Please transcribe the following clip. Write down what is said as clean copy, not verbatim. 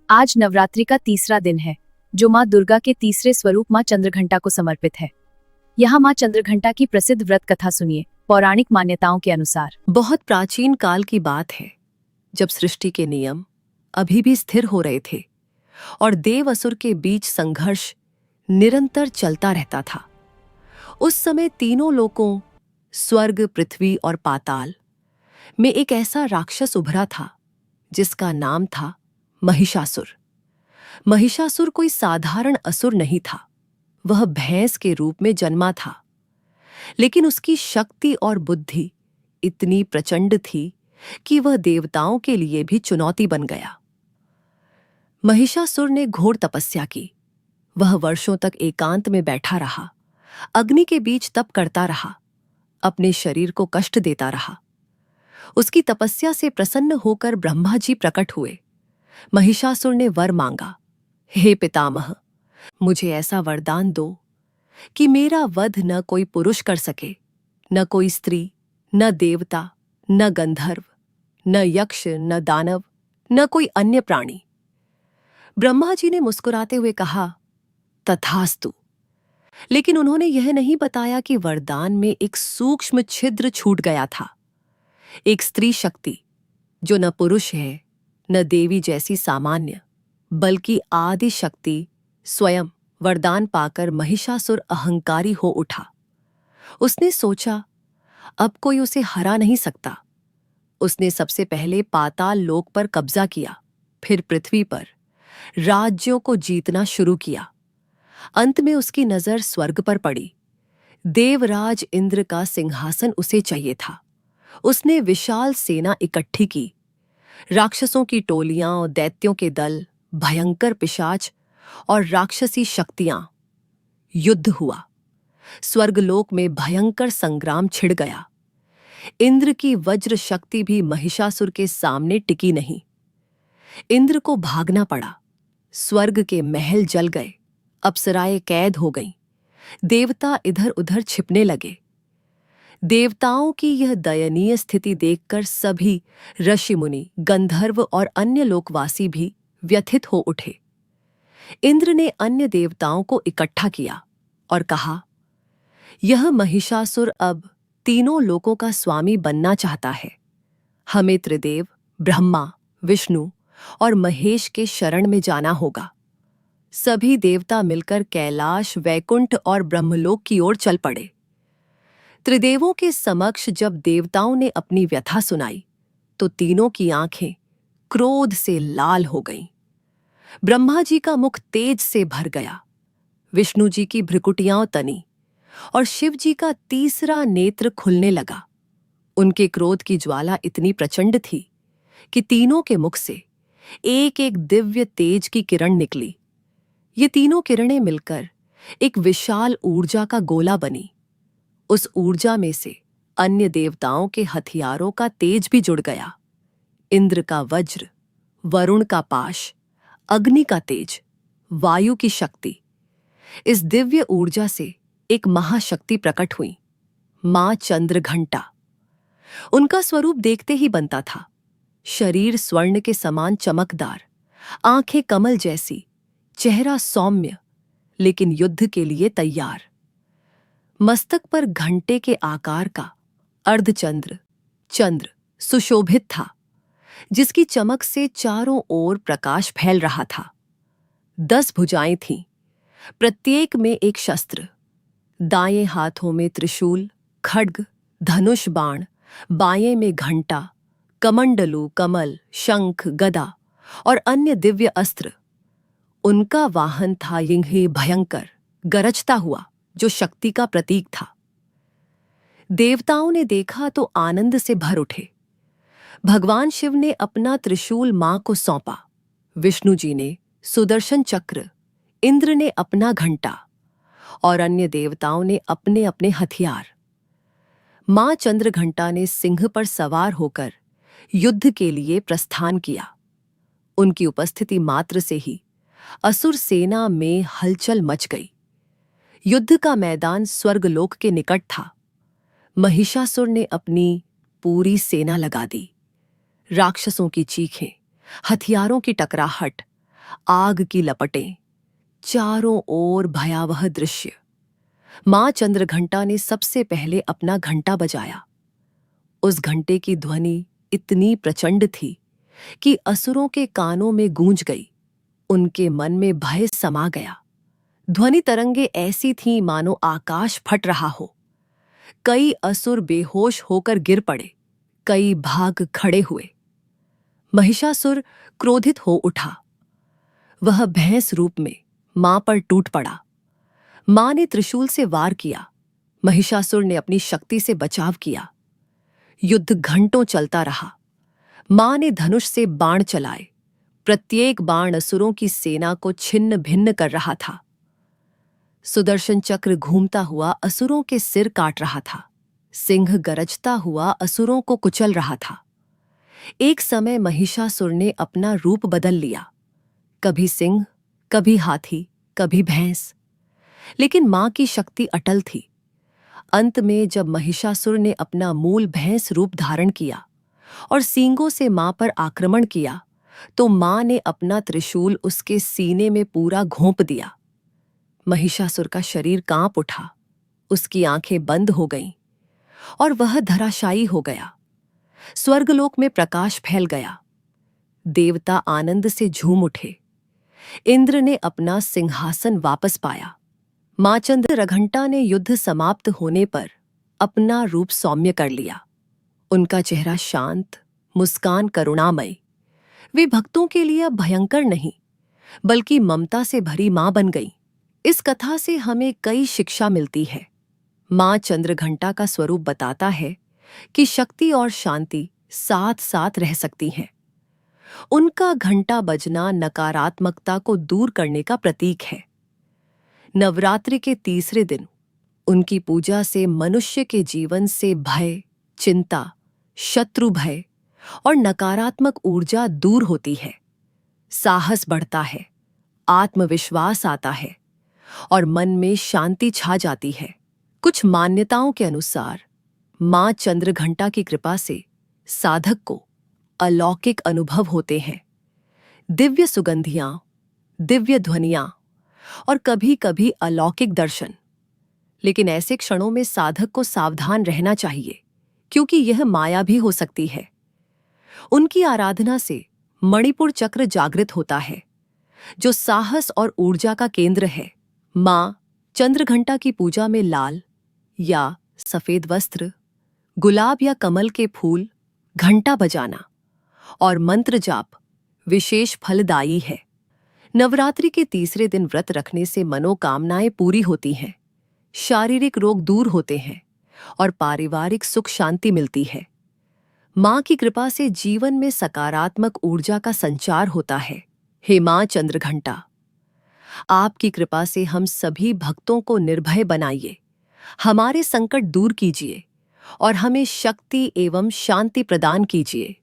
आज नवरात्रि का तीसरा दिन है, जो माँ दुर्गा के तीसरे स्वरूप माँ चंद्रघंटा को समर्पित है। यहाँ माँ चंद्रघंटा की प्रसिद्ध व्रत कथा सुनिए। पौराणिक मान्यताओं के अनुसार बहुत प्राचीन काल की बात है, जब सृष्टि के नियम अभी भी स्थिर हो रहे थे और देव असुर के बीच संघर्ष निरंतर चलता रहता था। उस समय तीनों लोकों, स्वर्ग, पृथ्वी और पाताल में एक ऐसा राक्षस उभरा था जिसका नाम था महिषासुर। महिषासुर कोई साधारण असुर नहीं था। वह भैंस के रूप में जन्मा था, लेकिन उसकी शक्ति और बुद्धि इतनी प्रचंड थी कि वह देवताओं के लिए भी चुनौती बन गया। महिषासुर ने घोर तपस्या की। वह वर्षों तक एकांत में बैठा रहा, अग्नि के बीच तप करता रहा, अपने शरीर को कष्ट देता रहा। उसकी तपस्या से प्रसन्न होकर ब्रह्मा जी प्रकट हुए। महिषासुर ने वर मांगा, हे पितामह, मुझे ऐसा वरदान दो कि मेरा वध न कोई पुरुष कर सके, न कोई स्त्री, न देवता, न गंधर्व, न यक्ष, न दानव, न कोई अन्य प्राणी। ब्रह्मा जी ने मुस्कुराते हुए कहा, तथास्तु। लेकिन उन्होंने यह नहीं बताया कि वरदान में एक सूक्ष्म छिद्र छूट गया था। एक स्त्री शक्ति, जो न पुरुष है न देवी जैसी सामान्य, बल्कि आदि शक्ति स्वयं, वरदान पाकर महिषासुर अहंकारी हो उठा। उसने सोचा, अब कोई उसे हरा नहीं सकता। उसने सबसे पहले पाताल लोक पर कब्जा किया, फिर पृथ्वी पर राज्यों को जीतना शुरू किया। अंत में उसकी नजर स्वर्ग पर पड़ी। देवराज इंद्र का सिंहासन उसे चाहिए था। उसने विशाल सेना इकट्ठी की। राक्षसों की टोलियां और दैत्यों के दल, भयंकर पिशाच और राक्षसी शक्तियां। युद्ध हुआ। स्वर्गलोक में भयंकर संग्राम छिड़ गया। इंद्र की वज्र शक्ति भी महिषासुर के सामने टिकी नहीं। इंद्र को भागना पड़ा। स्वर्ग के महल जल गए, अप्सराएं कैद हो गईं। देवता इधर उधर छिपने लगे। देवताओं की यह दयनीय स्थिति देखकर सभी ऋषि मुनि, गंधर्व और अन्य लोकवासी भी व्यथित हो उठे। इंद्र ने अन्य देवताओं को इकट्ठा किया और कहा, यह महिषासुर अब तीनों लोकों का स्वामी बनना चाहता है। हमें त्रिदेव, ब्रह्मा, विष्णु और महेश के शरण में जाना होगा। सभी देवता मिलकर कैलाश, वैकुंठ और ब्रह्मलोक की ओर चल पड़े। त्रिदेवों के समक्ष जब देवताओं ने अपनी व्यथा सुनाई, तो तीनों की आंखें क्रोध से लाल हो गईं। ब्रह्मा जी का मुख तेज से भर गया, विष्णु जी की भ्रुकुटियां तनी और शिव जी का तीसरा नेत्र खुलने लगा। उनके क्रोध की ज्वाला इतनी प्रचंड थी कि तीनों के मुख से एक एक दिव्य तेज की किरण निकली। ये तीनों किरणें मिलकर एक विशाल ऊर्जा का गोला बनी। उस ऊर्जा में से अन्य देवताओं के हथियारों का तेज भी जुड़ गया। इंद्र का वज्र, वरुण का पाश, अग्नि का तेज, वायु की शक्ति। इस दिव्य ऊर्जा से एक महाशक्ति प्रकट हुई, मां चंद्रघंटा। उनका स्वरूप देखते ही बनता था। शरीर स्वर्ण के समान चमकदार, आंखें कमल जैसी, चेहरा सौम्य लेकिन युद्ध के लिए तैयार। मस्तक पर घंटे के आकार का अर्धचंद्र चंद्र सुशोभित था, जिसकी चमक से चारों ओर प्रकाश फैल रहा था। 10 भुजाएं थीं, प्रत्येक में एक शस्त्र। दाएं हाथों में त्रिशूल, खड्ग, धनुष, बाण, बाएं में घंटा, कमंडलू, कमल, शंख, गदा और अन्य दिव्य अस्त्र। उनका वाहन था यिंघे भयंकर, गरजता हुआ, जो शक्ति का प्रतीक था। देवताओं ने देखा तो आनंद से भर उठे। भगवान शिव ने अपना त्रिशूल मां को सौंपा, विष्णु जी ने सुदर्शन चक्र, इंद्र ने अपना घंटा और अन्य देवताओं ने अपने अपने हथियार। मां चंद्रघंटा ने सिंह पर सवार होकर युद्ध के लिए प्रस्थान किया। उनकी उपस्थिति मात्र से ही असुर सेना में हलचल मच गई। युद्ध का मैदान स्वर्गलोक के निकट था। महिषासुर ने अपनी पूरी सेना लगा दी। राक्षसों की चीखें, हथियारों की टकराहट, आग की लपटें, चारों ओर भयावह दृश्य। मां चंद्रघंटा ने सबसे पहले अपना घंटा बजाया। उस घंटे की ध्वनि इतनी प्रचंड थी कि असुरों के कानों में गूंज गई। उनके मन में भय समा गया। ध्वनि तरंगे ऐसी थीं मानो आकाश फट रहा हो। कई असुर बेहोश होकर गिर पड़े, कई भाग खड़े हुए। महिषासुर क्रोधित हो उठा। वह भैंस रूप में मां पर टूट पड़ा। मां ने त्रिशूल से वार किया। महिषासुर ने अपनी शक्ति से बचाव किया। युद्ध घंटों चलता रहा। मां ने धनुष से बाण चलाए। प्रत्येक बाण असुरों की सेना को छिन्न भिन्न कर रहा था। सुदर्शन चक्र घूमता हुआ असुरों के सिर काट रहा था। सिंह गरजता हुआ असुरों को कुचल रहा था। एक समय महिषासुर ने अपना रूप बदल लिया, कभी सिंह, कभी हाथी, कभी भैंस। लेकिन मां की शक्ति अटल थी। अंत में जब महिषासुर ने अपना मूल भैंस रूप धारण किया और सींगों से मां पर आक्रमण किया, तो मां ने अपना त्रिशूल उसके सीने में पूरा घोंप दिया। महिषासुर का शरीर कांप उठा, उसकी आंखें बंद हो गईं और वह धराशायी हो गया। स्वर्गलोक में प्रकाश फैल गया। देवता आनंद से झूम उठे। इंद्र ने अपना सिंहासन वापस पाया। मां चंद्रघंटा ने युद्ध समाप्त होने पर अपना रूप सौम्य कर लिया। उनका चेहरा शांत, मुस्कान करुणामय। वे भक्तों के लिए अब भयंकर नहीं, बल्कि ममता से भरी मां बन गई। इस कथा से हमें कई शिक्षा मिलती है। मां चंद्रघंटा का स्वरूप बताता है कि शक्ति और शांति साथ साथ रह सकती हैं। उनका घंटा बजना नकारात्मकता को दूर करने का प्रतीक है। नवरात्रि के तीसरे दिन उनकी पूजा से मनुष्य के जीवन से भय, चिंता, शत्रु भय और नकारात्मक ऊर्जा दूर होती है। साहस बढ़ता है, आत्मविश्वास आता है और मन में शांति छा जाती है। कुछ मान्यताओं के अनुसार मां चंद्रघंटा की कृपा से साधक को अलौकिक अनुभव होते हैं। दिव्य सुगंधियां, दिव्य ध्वनियां और कभी-कभी अलौकिक दर्शन। लेकिन ऐसे क्षणों में साधक को सावधान रहना चाहिए, क्योंकि यह माया भी हो सकती है। उनकी आराधना से मणिपुर चक्र जागृत होता है, जो साहस और ऊर्जा का केंद्र है। मां चंद्रघंटा की पूजा में लाल या सफेद वस्त्र, गुलाब या कमल के फूल, घंटा बजाना और मंत्र जाप विशेष फलदायी है। नवरात्रि के तीसरे दिन व्रत रखने से मनोकामनाएं पूरी होती हैं, शारीरिक रोग दूर होते हैं और पारिवारिक सुख शांति मिलती है। मां की कृपा से जीवन में सकारात्मक ऊर्जा का संचार होता है। हे मां चंद्रघंटा, आपकी कृपा से हम सभी भक्तों को निर्भय बनाइए, हमारे संकट दूर कीजिए और हमें शक्ति एवं शांति प्रदान कीजिए।